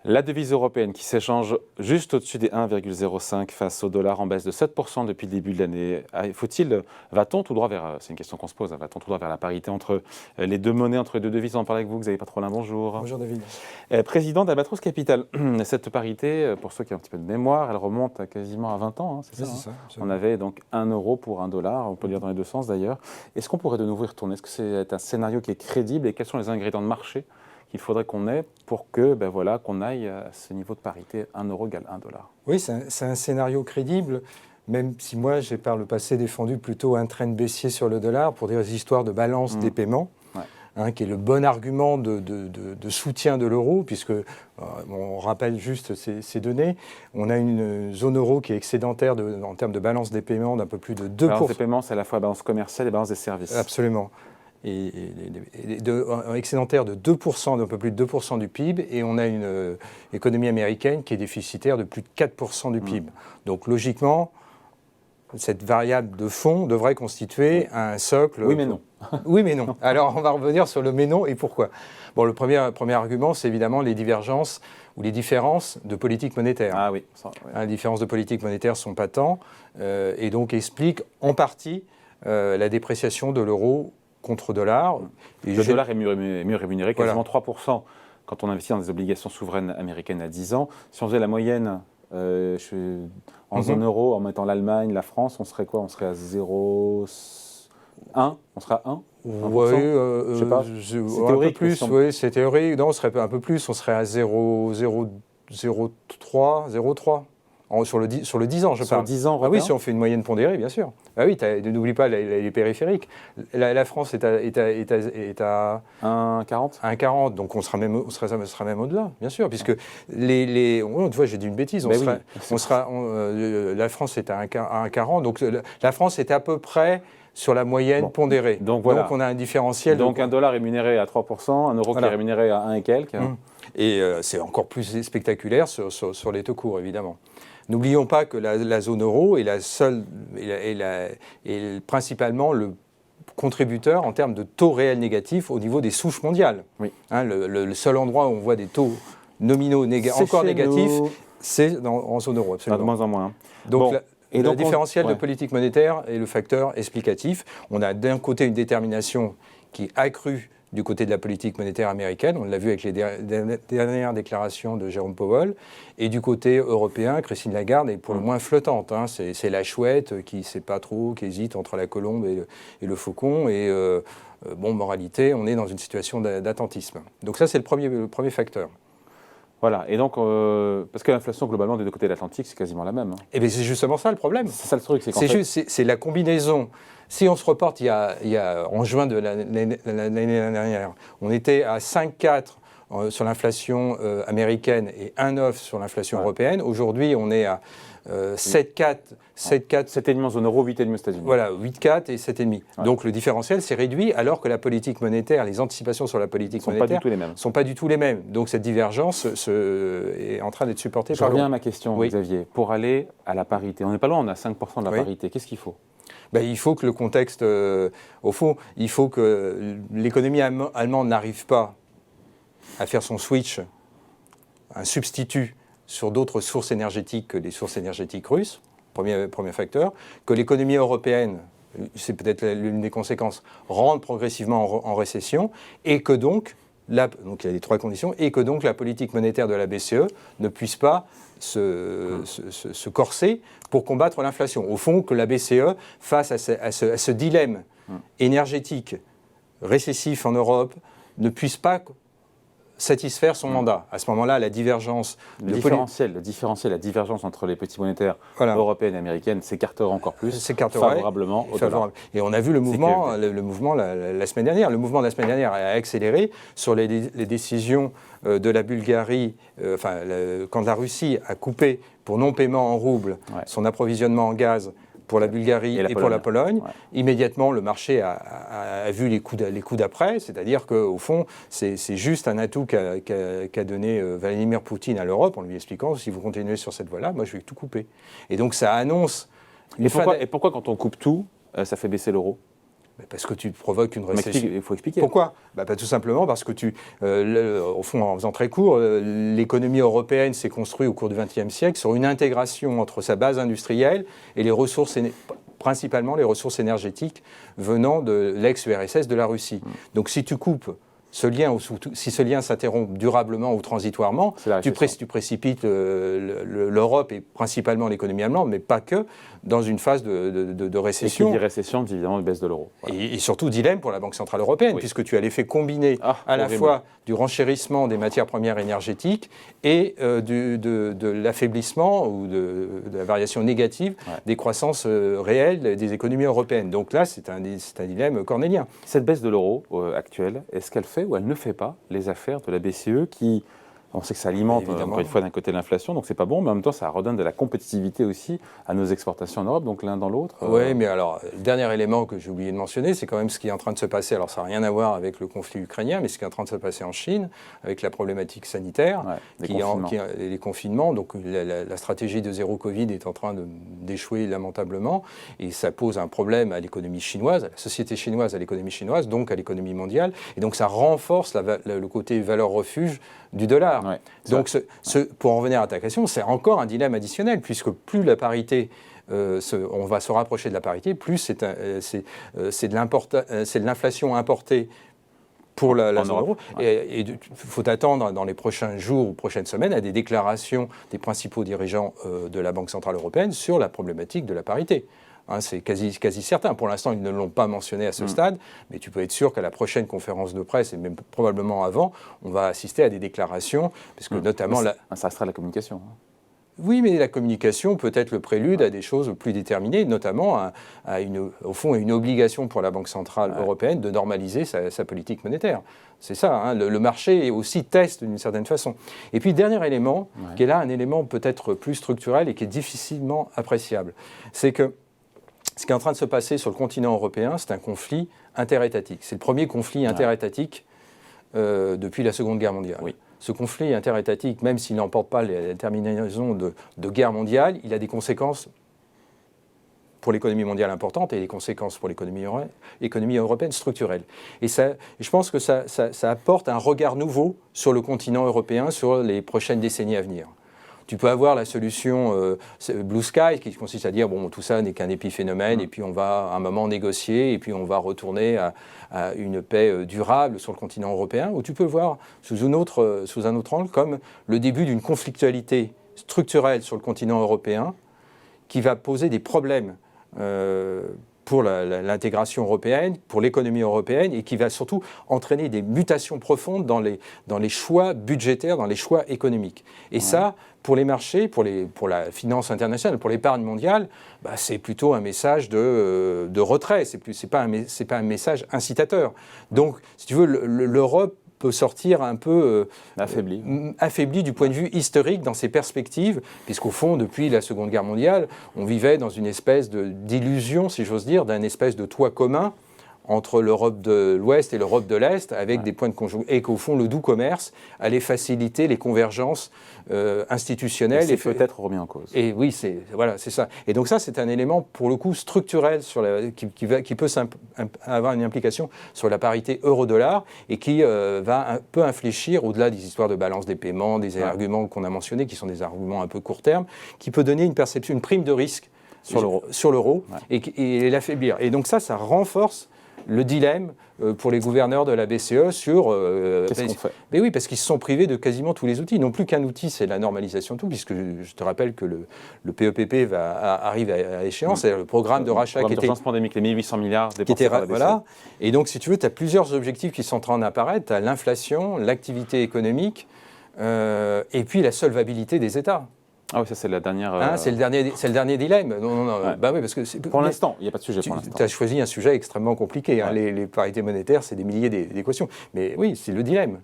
La devise européenne qui s'échange juste au-dessus des 1,05 face au dollar en baisse de 7% depuis le début de l'année. Va-t-on tout droit vers, c'est une question qu'on se pose, va-t-on tout droit vers la parité entre les deux monnaies, entre les deux devises? On en parle avec vous, Xavier Patrolin, bonjour. Bonjour David. Président d'Albatros Capital. Cette parité, pour ceux qui ont un petit peu de mémoire, elle remonte à quasiment à 20 ans, hein, c'est ça, On avait donc 1 euro pour 1 dollar, on peut le dire dans les deux sens d'ailleurs. Est-ce qu'on pourrait de nouveau y retourner? Est-ce que c'est un scénario qui est crédible et quels sont les ingrédients de marché qu'il faudrait qu'on ait pour que, qu'on aille à ce niveau de parité 1 euro égale 1 dollar? Oui, c'est un scénario crédible, même si moi j'ai par le passé défendu plutôt un trend baissier sur le dollar pour des histoires de balance des paiements, qui est le bon argument de soutien de l'euro, puisque, on rappelle juste ces données, on a une zone euro qui est excédentaire en termes de balance des paiements d'un peu plus de 2%. La balance des paiements, c'est à la fois la balance commerciale et la balance des services. Absolument. Excédentaire de 2%, d'un peu plus de 2% du PIB, et on a une économie américaine qui est déficitaire de plus de 4% du PIB. Donc logiquement, cette variable de fond devrait constituer un socle... Oui mais non. Oui mais non. Alors on va revenir sur le mais non et pourquoi. Bon, le premier argument, c'est évidemment les divergences ou les différences de politique monétaire. Ah oui. Les différences de politique monétaire sont patentes et donc expliquent en partie la dépréciation de l'euro contre dollar. Le dollar est mieux rémunéré, quasiment 3% quand on investit dans des obligations souveraines américaines à 10 ans. Si on faisait la moyenne en zone euro, en mettant l'Allemagne, la France, on serait quoi? On serait à 0,1? On serait à 1? Oui, je sais pas. C'est théorique. Oui, c'est théorique. Non, on serait un peu plus. On serait à 0,03, 0,3. Sur le 10 ans, je parle. Sur 10 ans, oui, si on fait une moyenne pondérée, bien sûr. Ah oui, n'oublie pas les périphériques. La France est à 1,40. 1,40, donc on sera même au-delà, bien sûr, puisque tu vois, j'ai dit une bêtise. La France est à 1,40, donc la France est à peu près sur la moyenne pondérée. Donc on a un différentiel. Donc un dollar rémunéré à 3%, un euro qui est rémunéré à 1 et quelques. Et c'est encore plus spectaculaire sur les taux courts, évidemment. N'oublions pas que la zone euro est principalement le contributeur en termes de taux réels négatifs au niveau des souches mondiales. Oui. Le seul endroit où on voit des taux nominaux encore négatifs, c'est en zone euro, absolument. De moins en moins. Donc, le différentiel de politique monétaire est le facteur explicatif. On a d'un côté une détermination qui est accrue du côté de la politique monétaire américaine, on l'a vu avec les dernières déclarations de Jérôme Powell, et du côté européen, Christine Lagarde est pour le moins flottante. C'est la chouette qui ne sait pas trop, qui hésite entre la colombe et le faucon, et moralité, on est dans une situation d'attentisme. Donc ça, c'est le premier facteur. Voilà, et donc, parce que l'inflation globalement des deux côtés de l'Atlantique, c'est quasiment la même. Et bien c'est justement ça le problème. C'est ça le truc, c'est la combinaison. Si on se reporte en juin de l'année dernière, on était à 5,4 sur l'inflation américaine et 1,9 sur l'inflation européenne. Aujourd'hui, on est à 7,4. 7,5 en zone euro, 8,5 aux États-Unis. Voilà, 8,4 et 7,5. Ouais. Donc le différentiel s'est réduit alors que la politique monétaire, les anticipations sur la politique monétaire ne sont pas du tout les mêmes. Donc cette divergence est en train d'être supportée par... Je reviens à ma question, Xavier. Pour aller à la parité, on n'est pas loin, on a 5% de la parité. Qu'est-ce qu'il faut? Il faut que le contexte, au fond, il faut que l'économie allemande n'arrive pas à faire son switch, un substitut sur d'autres sources énergétiques que les sources énergétiques russes, premier facteur, que l'économie européenne, c'est peut-être l'une des conséquences, rentre progressivement en récession, et que donc il y a les trois conditions, et que donc la politique monétaire de la BCE ne puisse pas se corser pour combattre l'inflation. Au fond, que la BCE, face à ce dilemme énergétique récessif en Europe, ne puisse pas satisfaire son mandat. À ce moment-là, la divergence... La divergence entre les politiques monétaires européennes et américaines s'écartera encore plus, favorablement au dollar. Et on a vu le mouvement la semaine dernière. Le mouvement de la semaine dernière a accéléré sur les décisions de la Bulgarie, quand la Russie a coupé pour non-paiement en roubles son approvisionnement en gaz pour la Bulgarie et pour la Pologne. Immédiatement, le marché a vu les coups d'après, c'est-à-dire qu'au fond, c'est juste un atout qu'a donné Vladimir Poutine à l'Europe en lui expliquant, si vous continuez sur cette voie-là, moi je vais tout couper. Et donc ça annonce... Et pourquoi quand on coupe tout, ça fait baisser l'euro? Parce que tu provoques une récession. Il faut expliquer. Pourquoi ? Tout simplement parce que au fond, en faisant très court, l'économie européenne s'est construite au cours du XXe siècle sur une intégration entre sa base industrielle et les ressources, principalement les ressources énergétiques venant de l'ex-URSS de la Russie. Donc si tu coupes ce lien, ou si ce lien s'interrompt durablement ou transitoirement, tu précipites l'Europe et principalement l'économie allemande, mais pas que, dans une phase de récession. Et qui dit récession, dit évidemment une baisse de l'euro. Voilà. Et surtout dilemme pour la Banque Centrale Européenne, puisque tu as l'effet combiné à la fois du renchérissement des matières premières énergétiques et de l'affaiblissement ou de la variation négative des croissances réelles des économies européennes. Donc là, c'est un dilemme cornélien. Cette baisse de l'euro actuelle, est-ce qu'elle fait ou elle ne fait pas les affaires de la BCE qui, on sait que ça alimente encore une fois d'un côté l'inflation, donc c'est pas bon, mais en même temps ça redonne de la compétitivité aussi à nos exportations en Europe, donc l'un dans l'autre. Oui, mais alors, le dernier élément que j'ai oublié de mentionner, c'est quand même ce qui est en train de se passer, alors ça n'a rien à voir avec le conflit ukrainien, mais ce qui est en train de se passer en Chine, avec la problématique sanitaire, les confinements, donc la stratégie de zéro Covid est en train d'échouer lamentablement, et ça pose un problème à l'économie chinoise, à la société chinoise, à l'économie chinoise, donc à l'économie mondiale, et donc ça renforce le côté valeur refuge du dollar. Ouais, donc, pour en revenir à ta question, c'est encore un dilemme additionnel, puisque plus la parité, on va se rapprocher de la parité, plus c'est de l'inflation importée pour la zone euro. Et il faut attendre dans les prochains jours ou prochaines semaines à des déclarations des principaux dirigeants de la Banque Centrale Européenne sur la problématique de la parité. C'est quasi certain. Pour l'instant, ils ne l'ont pas mentionné à ce stade, mais tu peux être sûr qu'à la prochaine conférence de presse, et même probablement avant, on va assister à des déclarations, parce que notamment... Ça restera la communication. Oui, mais la communication peut être le prélude à des choses plus déterminées, notamment au fond, à une obligation pour la Banque Centrale Européenne de normaliser sa politique monétaire. C'est ça, le marché aussi teste d'une certaine façon. Et puis, dernier élément, qui est là un élément peut-être plus structurel et qui est difficilement appréciable, c'est que ce qui est en train de se passer sur le continent européen, c'est un conflit interétatique. C'est le premier conflit interétatique depuis la Seconde Guerre mondiale. Oui. Ce conflit interétatique, même s'il n'emporte pas la terminaison de guerre mondiale, il a des conséquences pour l'économie mondiale importantes et des conséquences pour l'économie européenne structurelle. Et je pense que ça apporte un regard nouveau sur le continent européen sur les prochaines décennies à venir. Tu peux avoir la solution Blue Sky, qui consiste à dire bon, tout ça n'est qu'un épiphénomène, et puis on va à un moment négocier, et puis on va retourner à une paix durable sur le continent européen, ou tu peux voir sous un autre angle comme le début d'une conflictualité structurelle sur le continent européen qui va poser des problèmes pour l'intégration européenne, pour l'économie européenne, et qui va surtout entraîner des mutations profondes dans les choix budgétaires, dans les choix économiques. Et ça, pour les marchés, pour la finance internationale, pour l'épargne mondiale, c'est plutôt un message de retrait, c'est pas un message incitateur. Donc, si tu veux, l'Europe peut sortir un peu affaibli du point de vue historique dans ses perspectives, puisqu'au fond, depuis la Seconde Guerre mondiale, on vivait dans une espèce d'illusion, si j'ose dire, d'un espèce de toit commun entre l'Europe de l'Ouest et l'Europe de l'Est, avec des points de conjonction, et qu'au fond, le doux commerce allait faciliter les convergences institutionnelles. Et c'est peut-être remis en cause. Et oui, c'est ça. Et donc ça, c'est un élément, pour le coup, structurel qui peut avoir une implication sur la parité euro-dollar et qui peut infléchir, au-delà des histoires de balance des paiements, des arguments qu'on a mentionnés, qui sont des arguments un peu court terme, qui peut donner une prime de risque sur l'euro et l'affaiblir. Et donc ça renforce le dilemme pour les gouverneurs de la BCE sur... Qu'est-ce qu'on fait ? Mais oui, parce qu'ils se sont privés de quasiment tous les outils. Ils n'ont plus qu'un outil, c'est la normalisation de tout, puisque je te rappelle que le PEPP arrive à échéance, c'est le programme de rachat qui était... d'urgence pandémique, les 1800 milliards dépensés par la BCE. Voilà. Et donc, si tu veux, tu as plusieurs objectifs qui sont en train d'apparaître. Tu as l'inflation, l'activité économique, et puis la solvabilité des États. Ah oui, ça c'est la dernière... c'est le dernier dilemme. Non. Ouais. Oui, parce que pour l'instant, il n'y a pas de sujet pour l'instant. Tu as choisi un sujet extrêmement compliqué. Les parités monétaires, c'est des milliers d'équations. Mais oui, c'est le dilemme.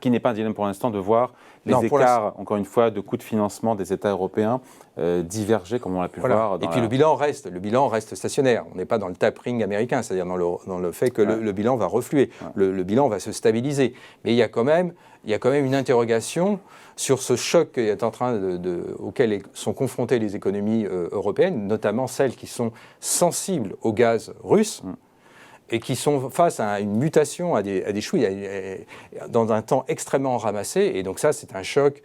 qui n'est pas un dilemme pour l'instant de voir les écarts, encore une fois, de coûts de financement des États européens diverger, comme on l'a pu voir. Et puis le bilan reste stationnaire. On n'est pas dans le tapering américain, c'est-à-dire dans le fait que le bilan va refluer. Le bilan va se stabiliser. Mais il y a quand même une interrogation sur ce choc qui est en train auquel sont confrontées les économies européennes, notamment celles qui sont sensibles au gaz russe. Et qui sont face à une mutation, à des choux, dans un temps extrêmement ramassé. Et donc ça, c'est un choc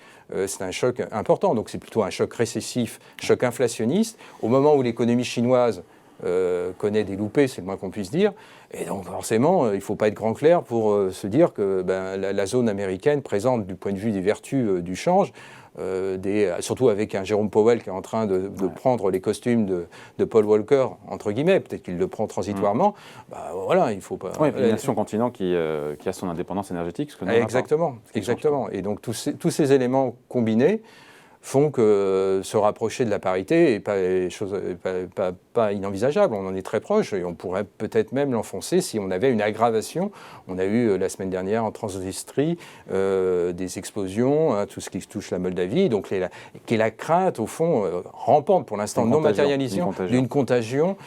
important. Donc c'est plutôt un choc récessif, choc inflationniste. Au moment où l'économie chinoise connaît des loupés, c'est le moins qu'on puisse dire. Et donc forcément, il ne faut pas être grand clair pour se dire que la zone américaine présente, du point de vue des vertus du change, surtout avec un Jérôme Powell qui est en train de prendre les costumes de Paul Walker, entre guillemets, peut-être qu'il le prend transitoirement, voilà, il ne faut pas... Oui, une nation continent qui a son indépendance énergétique, ce que nous exactement. Et donc tous ces éléments combinés font que se rapprocher de la parité n'est pas inenvisageable. On en est très proche et on pourrait peut-être même l'enfoncer si on avait une aggravation. On a eu la semaine dernière en Transnistrie des explosions, tout ce qui touche la Moldavie, donc qui est la crainte, au fond, rampante pour l'instant, non matérialisée, d'une contagion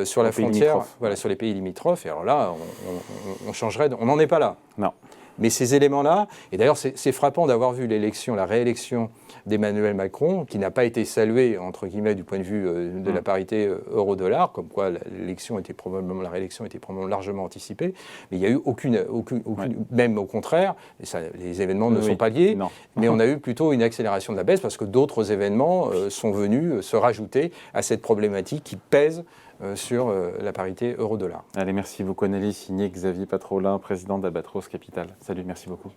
sur la frontière, sur les pays limitrophes. Et alors là, on changerait, on n'en est pas là. Non. Mais ces éléments-là, et d'ailleurs c'est frappant d'avoir vu la réélection d'Emmanuel Macron, qui n'a pas été saluée, entre guillemets, du point de vue de la parité euro-dollar, comme quoi la réélection était probablement largement anticipée, mais il n'y a eu aucune même au contraire, les événements ne sont pas liés, mais on a eu plutôt une accélération de la baisse, parce que d'autres événements sont venus se rajouter à cette problématique qui pèse sur la parité euro-dollar. Allez, merci beaucoup Annelies. Signé Xavier Patrolin, président d'Albatros Capital. Salut, merci beaucoup.